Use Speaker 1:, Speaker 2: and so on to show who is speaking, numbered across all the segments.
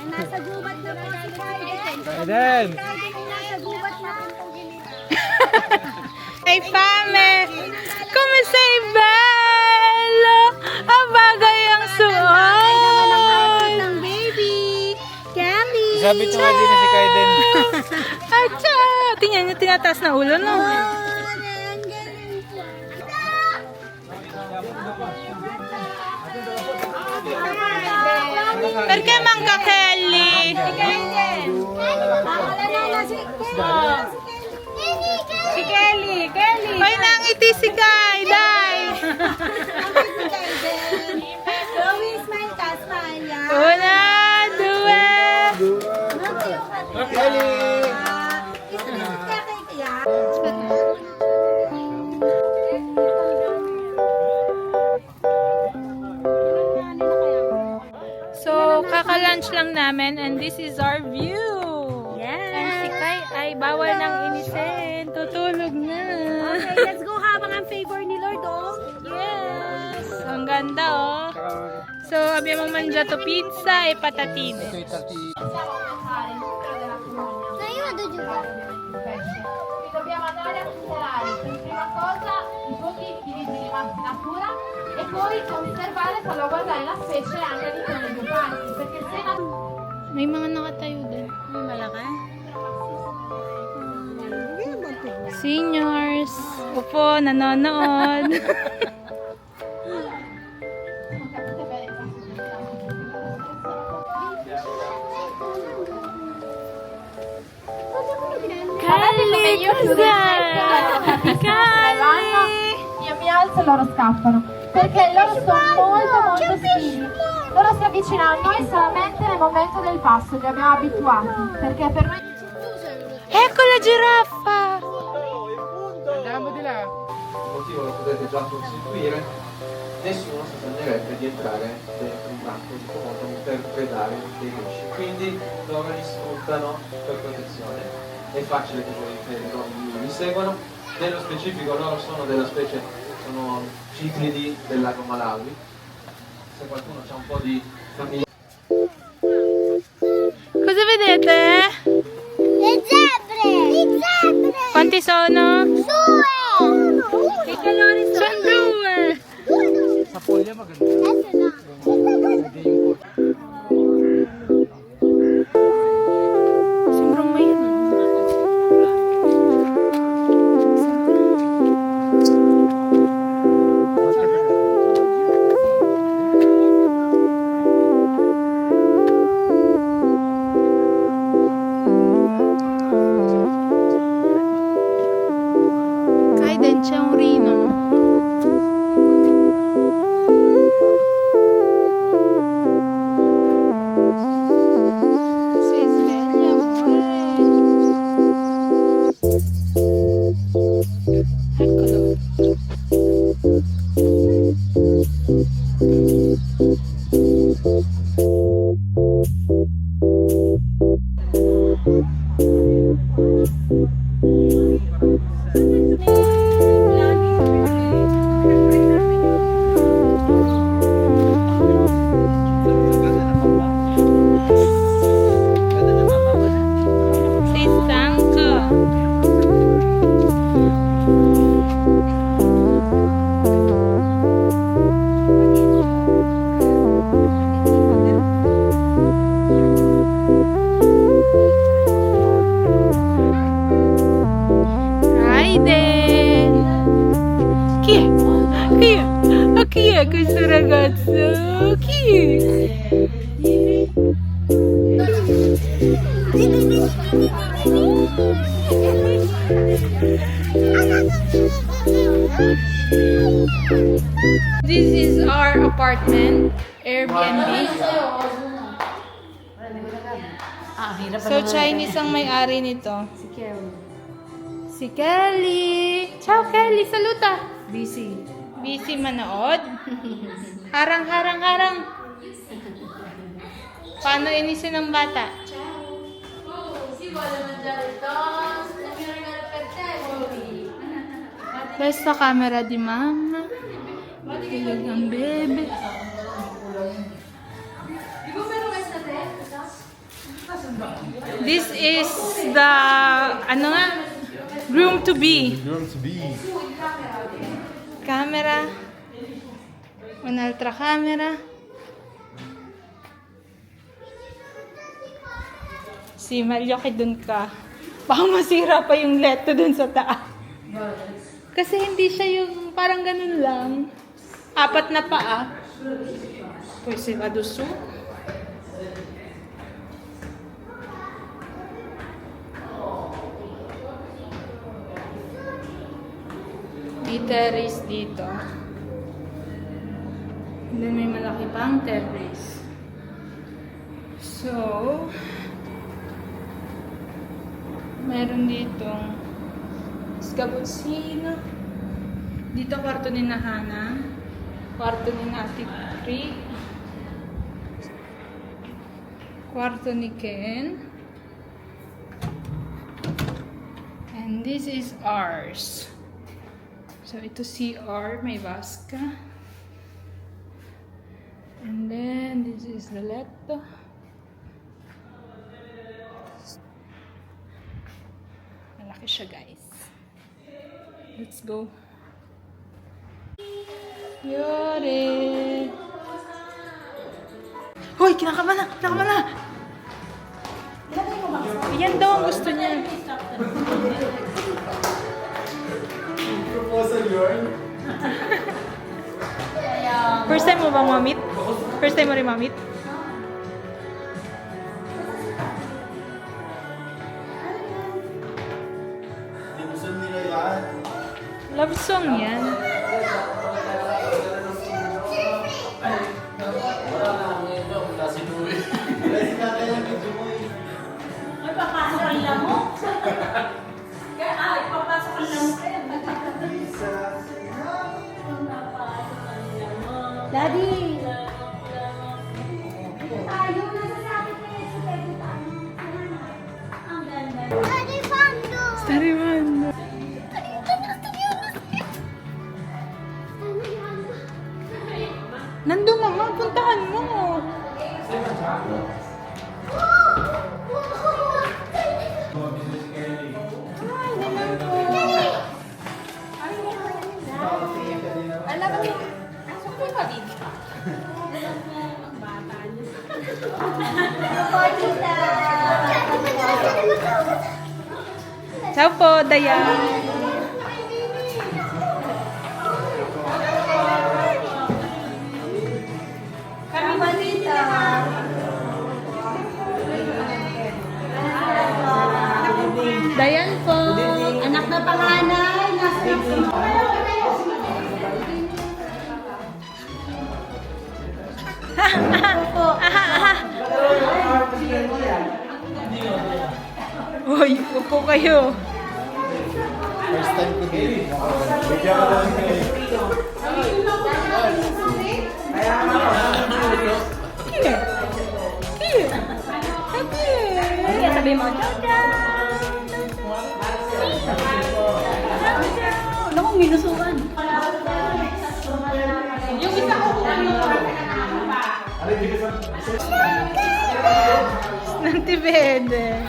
Speaker 1: Nasa gubat na po si Kaiden.
Speaker 2: Kaiden!
Speaker 1: Nasa gubat na po.
Speaker 3: Ay, Pame! Kumusta, Ibel? Ang bagay ang suot!
Speaker 1: Ng baby. Kelly.
Speaker 2: Sabi ko nga din si Kaiden.
Speaker 3: Acha! Tingnan niyo, tinataas na ulo, no? Perché manca Kelly?
Speaker 1: Si Kelly. Kelly.
Speaker 3: Ay, nangiti si Kai, Day!
Speaker 1: Always smile ka, smile yan.
Speaker 3: Una, due!
Speaker 2: Kelly! So, kaka-lunch lang namin and this is our view.
Speaker 1: Yes.
Speaker 3: And si Kai ay bawal nang inisin. Tutulog na.
Speaker 1: Okay, let's go habang ang favor ni Lord, oh.
Speaker 3: Yes! Ang ganda, oh. So, abbiamo mangiato pizza e patatine.
Speaker 1: Io vado giù.
Speaker 4: Dobbiamo andare a tutelare per prima cosa i pochi equilibri rimasti in natura e poi conservare, salvaguardare la specie anche all'interno dei due parchi, perché se
Speaker 3: May mga nakatayo din.
Speaker 1: Malaki?
Speaker 3: Seniors, upo, nanonood. Kali, cosa? Kali!
Speaker 4: io mi alzo e loro scappano, perché loro sono molto simili. Loro si avvicinano a noi solamente nel momento del passo, li abbiamo abituati, perché per noi
Speaker 3: Ecco la giraffa!
Speaker 2: Andiamo di là.
Speaker 5: Il motivo lo potete già costituire, nessuno si sognerebbe di entrare dentro un branco di comodo per predare dei pesci, quindi loro li sfruttano per protezione. È facile che voi mi seguano. Nello specifico loro sono della specie, sono ciclidi del lago Malawi. Se qualcuno ha un po' di famiglia.
Speaker 3: Cosa vedete?
Speaker 1: Le zebre! Le zebre!
Speaker 3: Quanti sono?
Speaker 1: Due! Che colori
Speaker 3: Sono due!
Speaker 2: Sa foglia maganda.
Speaker 1: Adesso no.
Speaker 3: Sembrang may Kaiden, c'è un rino. Si sveglia, amore. Eccolo. Sei stanco? Kaiden! Chi è? Chi è? Ma chi è questo ragazzo? Chi è? This is our apartment, Airbnb. So, Chinese ang may-ari nito. Si Kelly. Ciao, Kelly. Saluta. Busy manood. Harang, harang, harang. Paano inisin ng bata? Questa camera di mamma. Tulog ang bebe. This is the, ano nga? Groom to be.
Speaker 6: Groom to be.
Speaker 3: Camera. An ultra camera. Si Malyoki dun ka. Baka masira pa yung leto dun sa taas. Kasi hindi siya yung parang ganun lang. 4 na paa. Pwede sila duso. May terrace dito. And then may malaki pang terrace. So, meron ditong Scabusino. Dito kwarto ni Hana. Kwarto ni Ate Pri. Kwarto ni Ken. And this is ours. So, ito CR. May baska. And then, this is the letto. Malaki siya, guys. Let's go. Yore! Hoy! Kinakabahan na! Kinakabahan na! Yan daw ang gusto niya.
Speaker 6: Proposal yun?
Speaker 3: First time mo bang mamit? First time mo rin mamit?
Speaker 6: Gusto nila yan.
Speaker 3: Love song yan.
Speaker 1: Daddy! Ayaw na sasabi ko yung sila. Ang ganda. Daddy, Pando!
Speaker 3: Tariwan. Nandun na nga, puntahan mo. Ciao po, Dayan. Dayan po.
Speaker 1: Anak na panganay, nasa
Speaker 3: Uy, upo kayo.
Speaker 6: First time ko din. Bigyan ka lang kayo.
Speaker 3: Here. Here. Here. Sabi mo, Jojo.
Speaker 1: Ano kung minusukan?
Speaker 3: Yung isa ko Nantibede.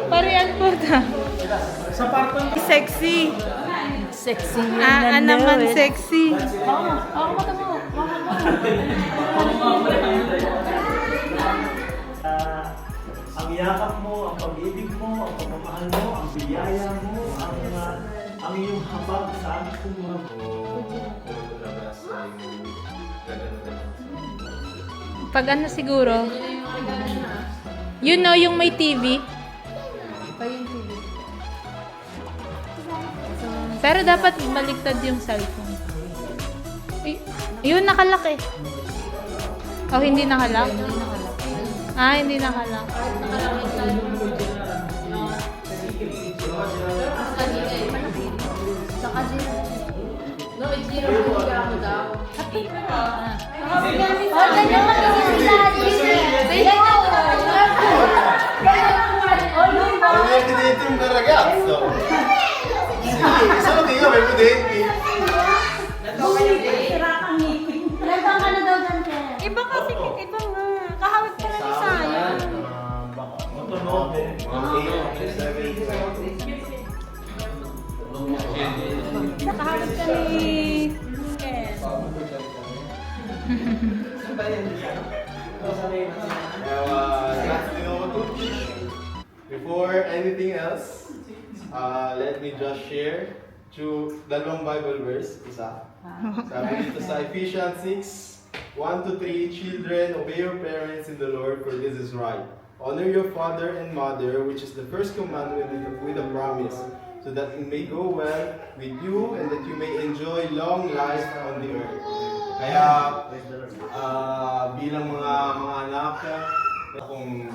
Speaker 3: Parian po ta. Sexy.
Speaker 1: Sexy
Speaker 3: Naman sexy.
Speaker 7: Ang yakap mo, ang pag-ibig mo, ang pagmamahal mo, ang biyaya mo, ang iyong habag sa aming kumuha mo.
Speaker 3: Pag ano siguro, you know yung may TV? Pero dapat baliktad yung cellphone. Yun, nakalak eh. Oh, hindi nakalak? Ah, hindi nakalak.
Speaker 6: Avete dentro un bel ragazzo. Sì, solo che io avevo denti.
Speaker 1: Ilan taon ka na daw dyan, Ken?
Speaker 3: Nakahawag ka ni...
Speaker 6: Before anything else, let me just share dalawang Bible verse. Isa. Sabi dito sa Ephesians 6, 1-3, Children, obey your parents in the Lord, for this is right. Honor your father and mother, which is the first commandment with a promise, so that it may go well with you and that you may enjoy long life on the earth. Kaya, bilang mga anak, kung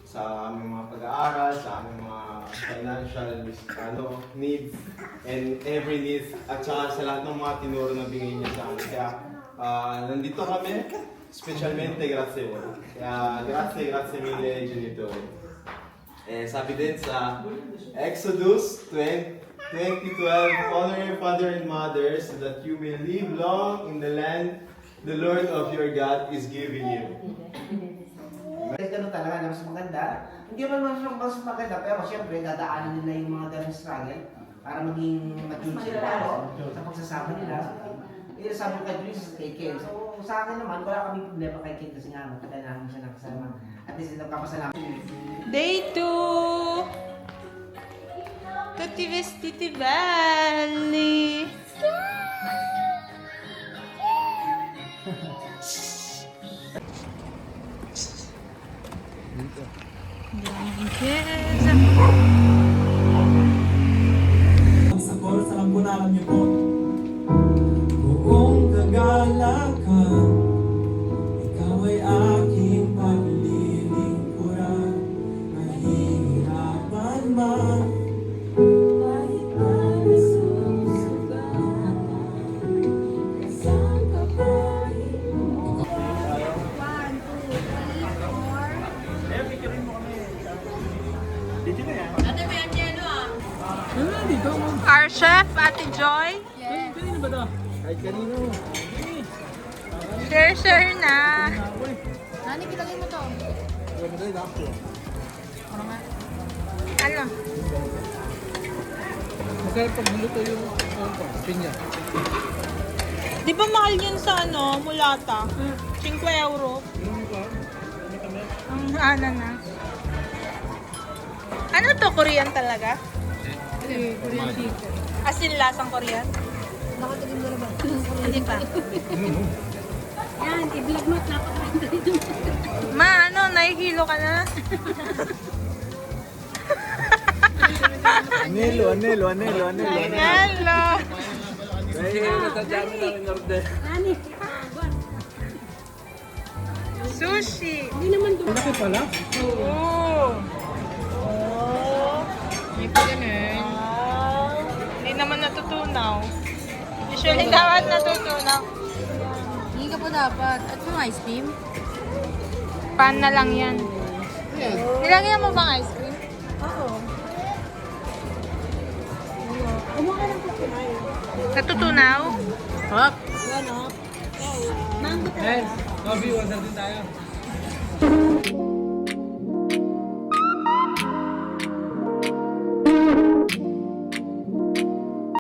Speaker 6: sa aming mga pag-aaral, sa aming mga financial needs, and every needs, at saka sa lahat ng mga tinuro na bigay niya sa amin. Kaya, nandito kami, specialmente grazie voi. Kaya, grazie mille genitori. Sabi din sa Exodus 20:12, honor your father and mother so that you may live long in the land the Lord of your God is giving you.
Speaker 8: Ganun talaga na mas maganda. Hindi man mas maganda, pero siyempre dadaanan nila yung mga ganung struggle para maging mature sila sa pagsasama nila. Sabi ko kay Luis, kay Ken. So sa akin naman, wala kami problema kay Ken kasi nga matagal namin siya nakasama. At least nagkapasalamat.
Speaker 3: Day 2! Tutti vestiti belli! Yes!
Speaker 9: Sa chorus, alam ko na alam niyo po. Buong kagalakan, ikaw ay aking paglilingkuran. Mahihirapan man, kahit na nasusugatan, kasang kapalit mo.
Speaker 3: Our chef, Ate Joy. Share na.
Speaker 4: Nani, kitagin mo to.
Speaker 3: Ano?
Speaker 5: Masarap pag maluto yung pinya.
Speaker 3: Di ba mahal yun sa mulata? 5 euro. Ang ano na. Ano to? Korean talaga? Korean chicken. As in lasang Korean?
Speaker 4: Nakatagin mo na ba?
Speaker 3: Hindi pa.
Speaker 1: Yan, i-vlog mo at napakaganda dito.
Speaker 3: Ma, nahihilo ka na?
Speaker 5: Anelo.
Speaker 3: Hello!
Speaker 1: Ani,
Speaker 3: Sushi!
Speaker 1: hindi naman doon.
Speaker 5: Laki pala.
Speaker 3: Oo! Hindi pa ganun. Hindi naman natutunaw. Usually dapat natutunaw.
Speaker 4: Hindi ka pa dapat. At yung ice cream?
Speaker 3: Pan na lang yan. Nilagyan mo bang ice cream?
Speaker 1: Umuha lang po kumain.
Speaker 3: Natutunaw?
Speaker 1: Mango talaga.
Speaker 5: Coffee, order din tayo.